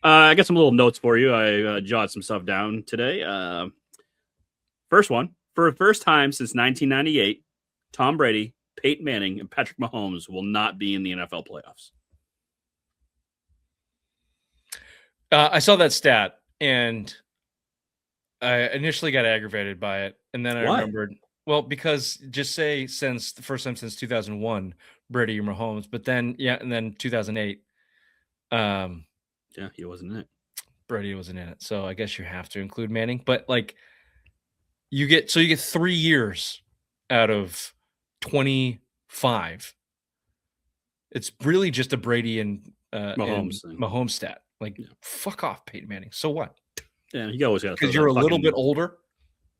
I got some little notes for you. I jotted some stuff down today. First one, for the first time since 1998, Tom Brady, Peyton Manning, and Patrick Mahomes will not be in the NFL playoffs. I saw that stat, and I initially got aggravated by it, and then I remembered, well, because just say since the first time since 2001, Brady or Mahomes, but then and then 2008. He wasn't in it. Brady wasn't in it, so I guess you have to include Manning. But like, you get 3 years out of 25. It's really just a Brady and Mahomes stat. Like, fuck off, Peyton Manning. So what? Yeah, you always got to, because you're a little bit older.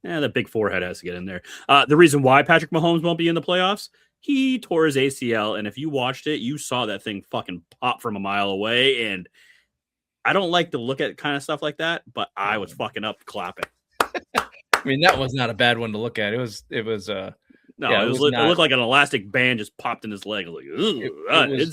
Yeah, that big forehead has to get in there. The reason why Patrick Mahomes won't be in the playoffs, he tore his ACL, and if you watched it, you saw that thing fucking pop from a mile away. And I don't like to look at kind of stuff like that, but I was fucking up clapping. I mean, that was not a bad one to look at. It was. It looked like an elastic band just popped in his leg. Like,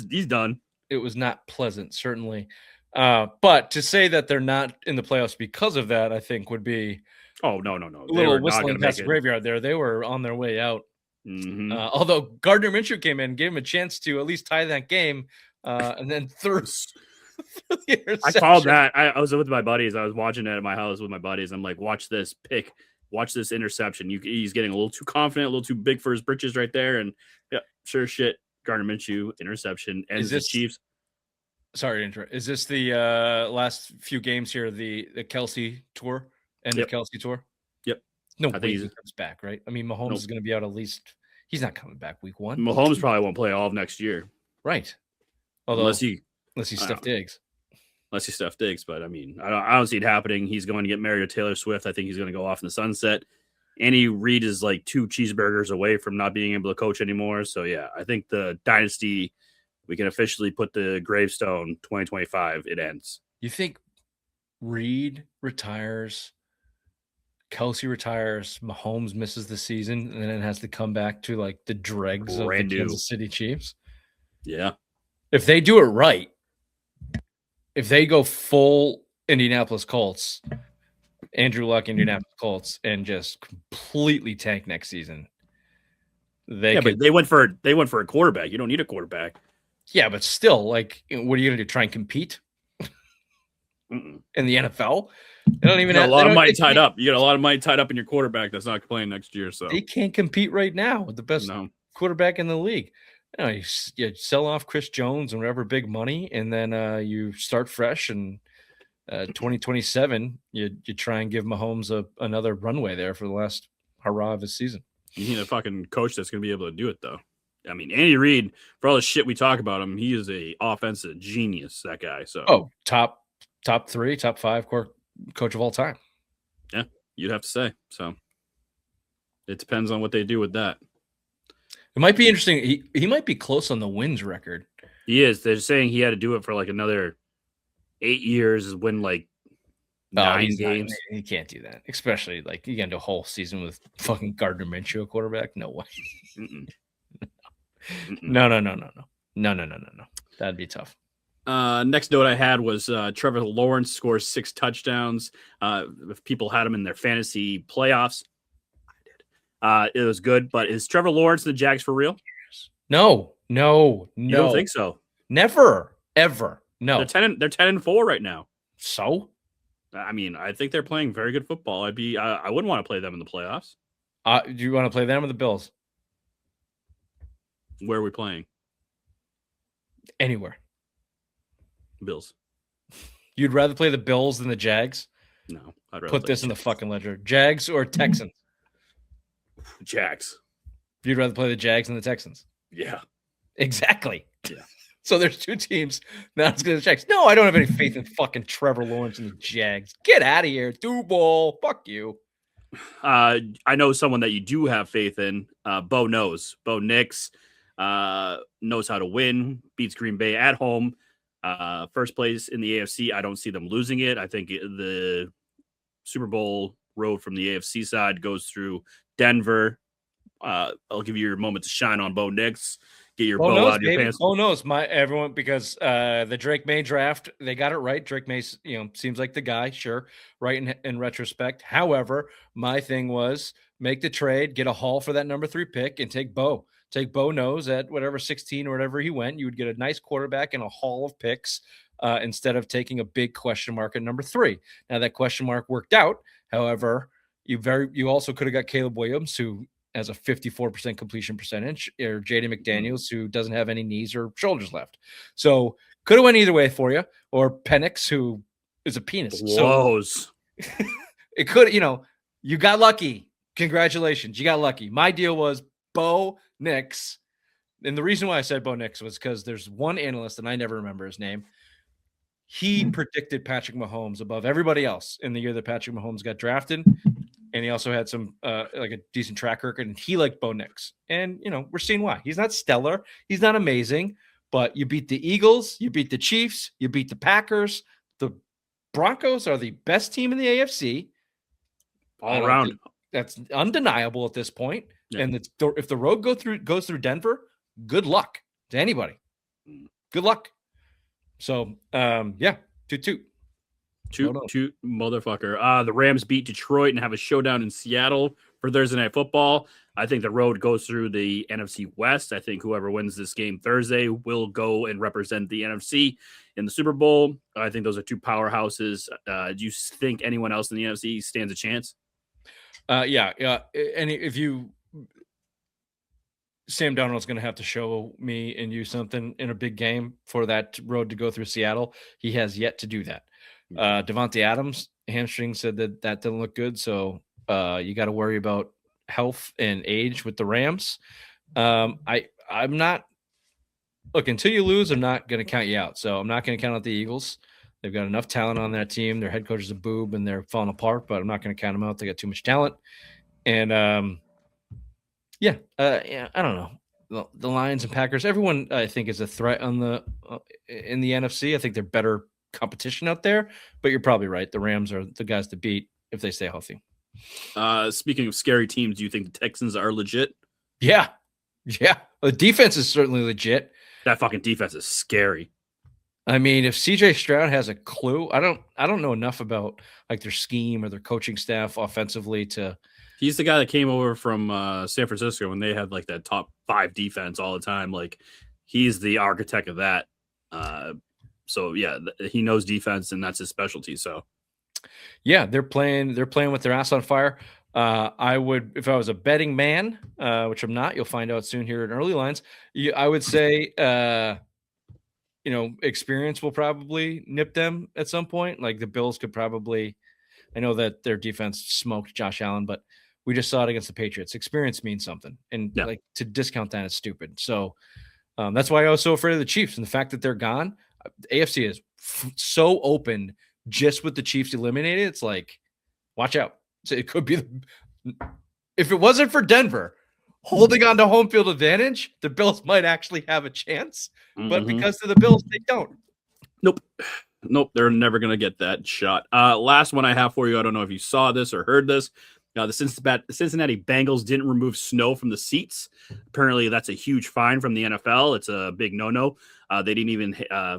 he's done. It was not pleasant, certainly. But to say that they're not in the playoffs because of that, I think would be no. A little whistling past the graveyard there. They were on their way out. Mm-hmm. Although Gardner Minshew came in, gave him a chance to at least tie that game, and then threw the I called that. I was with my buddies. I was watching it at my house with my buddies. I'm like, watch this pick. Watch this interception. He's getting a little too confident, a little too big for his britches right there. And yeah, sure shit. Gardner Minshew, interception. And the Chiefs. Sorry to interrupt. Is this the last few games here, the Kelce tour? End of Kelce tour? Yep. No way he comes back, right? I mean, Mahomes is going to be out at least. He's not coming back week 1. Mahomes probably won't play all of next year. Right. Although, unless he stuffed Diggs. Unless he stuffed Diggs. But, I mean, I don't see it happening. He's going to get married to Taylor Swift. I think he's going to go off in the sunset. Andy Reid is like 2 cheeseburgers away from not being able to coach anymore. So, yeah, I think the dynasty, we can officially put the gravestone 2025. It ends. You think Reid retires, Kelce retires, Mahomes misses the season, and then has to come back to like the dregs of the Kansas City Chiefs? Yeah. If they do it right, if they go full Indianapolis Colts, Andrew Luck, Indianapolis Colts, and just completely tank next season, but they went for a quarterback. You don't need a quarterback. Yeah, but still, like, what are you going to do? Try and compete in the NFL? They don't even have a lot of money tied up. You got a lot of money tied up in your quarterback that's not playing next year. So they can't compete right now with the best quarterback in the league. You sell off Chris Jones and whatever big money, and then you start fresh. And 2027, you try and give Mahomes another runway there for the last hurrah of his season. You need a fucking coach that's going to be able to do it, though. I mean, Andy Reid, for all the shit we talk about him, he is a offensive genius, that guy. So, top 3, top 5 coach of all time. Yeah, you'd have to say. So, it depends on what they do with that. It might be interesting. He might be close on the wins record. He is. They're saying he had to do it for like another 8 years, win like 9 games. He can't do that, especially like you got to do a whole season with fucking Gardner Minshew, a quarterback. No way. No. That'd be tough. Next note I had was Trevor Lawrence scores 6 touchdowns. If people had him in their fantasy playoffs, I did. It was good, but is Trevor Lawrence and the Jags for real? No. You don't think so? Never, ever. No. They're 10-4 right now. So? I mean, I think they're playing very good football. I wouldn't want to play them in the playoffs. Do you want to play them or the Bills? Where are we playing? Anywhere. Bills. You'd rather play the Bills than the Jags? No. I'd rather put this in the fucking ledger. Jags or Texans? Jags. You'd rather play the Jags than the Texans? Yeah. Exactly. Yeah. So there's 2 teams. Now it's going to the Jags. No, I don't have any faith in fucking Trevor Lawrence and the Jags. Get out of here. Duval. Fuck you. I know someone that you do have faith in. Bo knows. Bo Nix knows how to win. Beats Green Bay at home. First place in the AFC. I don't see them losing it. I think the Super Bowl road from the AFC side goes through Denver. I'll give you your moment to shine on Bo Nix. get your Bo bow knows, out of your baby. pants. Bo knows everyone because the Drake May draft, they got it right. Drake May, seems like the guy, sure, right in retrospect. However, my thing was make the trade, get a haul for that number 3 pick, and take Bo. Take Bo knows at whatever 16 or whatever he went, you would get a nice quarterback and a haul of picks instead of taking a big question mark at number 3. Now that question mark worked out. However, you also could have got Caleb Williams, who has a 54% completion percentage, or JD McDaniels, who doesn't have any knees or shoulders left. So could have went either way for you, or Penix, who is a penis. Blows. So it could, you got lucky. Congratulations. You got lucky. My deal was Bo Nix. And the reason why I said Bo Nix was because there's one analyst, and I never remember his name. He predicted Patrick Mahomes above everybody else in the year that Patrick Mahomes got drafted. And he also had some like a decent track record, and he liked Bo Nix. And we're seeing why. He's not stellar, he's not amazing, but you beat the Eagles, you beat the Chiefs, you beat the Packers. The Broncos are the best team in the AFC all around. That's undeniable at this point. Yeah. And if the road goes through Denver, good luck to anybody. Good luck. So yeah, toot. Toot, motherfucker. The Rams beat Detroit and have a showdown in Seattle for Thursday Night Football. I think the road goes through the NFC West. I think whoever wins this game Thursday will go and represent the NFC in the Super Bowl. I think those are 2 powerhouses. Do you think anyone else in the NFC stands a chance? Yeah. And if Sam Darnold's going to have to show me and you something in a big game for that road to go through Seattle. He has yet to do that. Devontae Adams hamstring said that didn't look good. So you got to worry about health and age with the Rams. I'm not until you lose, I'm not going to count you out. So I'm not going to count out the Eagles. They've got enough talent on that team. Their head coach is a boob and they're falling apart, but I'm not going to count them out. They got too much talent. And I don't know. The Lions and Packers, everyone I think is a threat in the NFC. I think they're better competition out there, but you're probably right. The Rams are the guys to beat if they stay healthy. Speaking of scary teams, do you think the Texans are legit? Yeah. The defense is certainly legit. That fucking defense is scary. I mean, if CJ Stroud has a clue, I don't know enough about like their scheme or their coaching staff offensively to. He's the guy that came over from San Francisco when they had like that top 5 defense all the time. Like he's the architect of that. So yeah, he knows defense and that's his specialty. So yeah, they're playing with their ass on fire. I would, if I was a betting man, which I'm not, you'll find out soon here in early lines. I would say, experience will probably nip them at some point. Like the Bills could probably, I know that their defense smoked Josh Allen, but we just saw it against the Patriots. Experience means something, and like to discount that is stupid. So that's why I was so afraid of the Chiefs and the fact that they're gone. The AFC is so open just with the Chiefs eliminated. It's like, watch out. So it could be, if it wasn't for Denver holding on to home field advantage, the Bills might actually have a chance. But because of the Bills, they don't. Nope. They're never going to get that shot. Last one I have for you. I don't know if you saw this or heard this. The Cincinnati Bengals didn't remove snow from the seats. Apparently, that's a huge fine from the NFL. It's a big no-no. They didn't even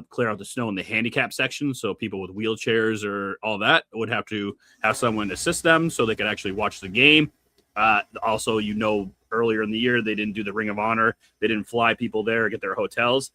clear out the snow in the handicap section, so people with wheelchairs or all that would have to have someone assist them so they could actually watch the game. Also, earlier in the year, they didn't do the Ring of Honor. They didn't fly people there or get their hotels.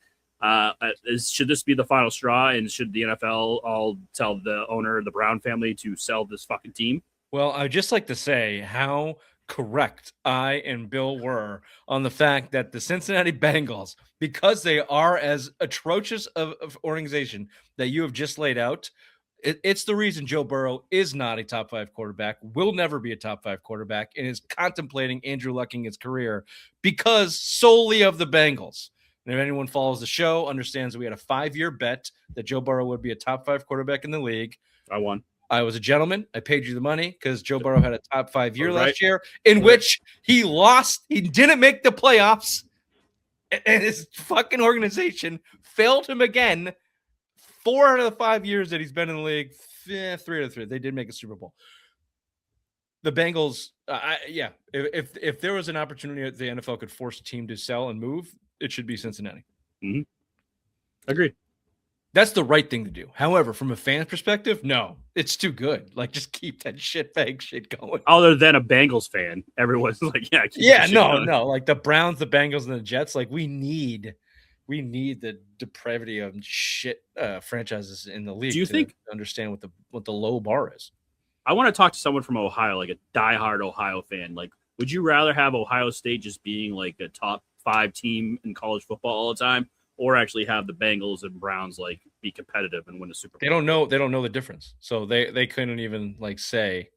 Should this be the final straw, and should the NFL all tell the owner, the Brown family, to sell this fucking team? Well, I'd just like to say how correct I and Bill were on the fact that the Cincinnati Bengals, because they are as atrocious of organization that you have just laid out, it's the reason Joe Burrow is not a top 5 quarterback, will never be a top 5 quarterback, and is contemplating Andrew Lucking his career because solely of the Bengals. And if anyone follows the show, understands that we had a 5-year bet that Joe Burrow would be a top 5 quarterback in the league. I won. I was a gentleman. I paid you the money because Joe Burrow had a top 5 year last year in which he lost. He didn't make the playoffs, and his fucking organization failed him again. 4 out of the 5 years that he's been in the league, 3 out of 3. They did make a Super Bowl. The Bengals, if there was an opportunity that the NFL could force a team to sell and move, it should be Cincinnati. Mm-hmm. Agreed. That's the right thing to do. However, from a fan perspective, no, it's too good. Like, just keep that shitbag shit going. Other than a Bengals fan, everyone's like, no. Like the Browns, the Bengals, and the Jets. Like, we need the depravity of shit franchises in the league. Do you think understand what the low bar is? I want to talk to someone from Ohio, like a diehard Ohio fan. Like, would you rather have Ohio State just being like a top 5 team in college football all the time, or actually have the Bengals and Browns like be competitive and win a Super Bowl? They don't know the difference, so they couldn't even like say,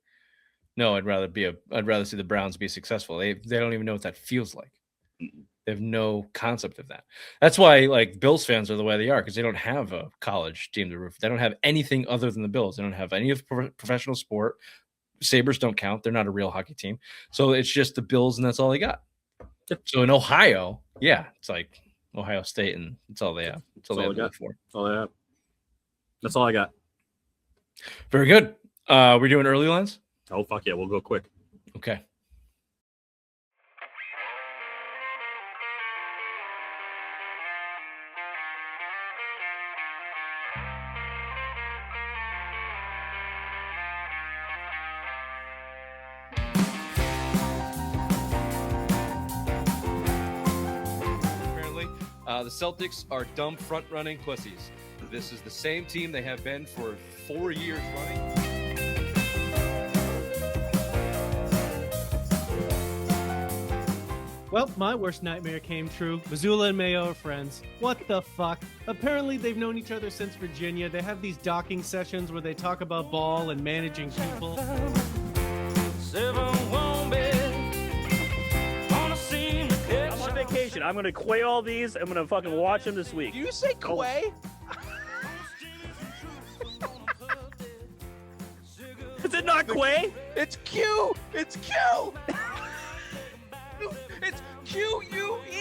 no, I'd rather see the Browns be successful. They don't even know what that feels like. They have no concept of that. That's why like Bills fans are the way they are, because they don't have a college team to root for. They don't have anything other than the Bills. They don't have any of professional sport. Sabres don't count. They're not a real hockey team. So it's just the Bills, and that's all they got. So in Ohio, yeah, it's like Ohio State, and that's all they have. That's all they have to look for. That's all I have. That's all I got. Very good. We're doing early lines? Oh, fuck yeah. We'll go quick. Okay. The Celtics are dumb front-running pussies. This is the same team they have been for 4 years running. Well, my worst nightmare came true. Missoula and Mayo are friends. What the fuck? Apparently, they've known each other since Virginia. They have these docking sessions where they talk about ball and managing people. Vacation. I'm gonna quay all these. I'm gonna fucking watch them this week. Do you say quay? Is it not quay? It's Q. It's Q. It's Q-U-E.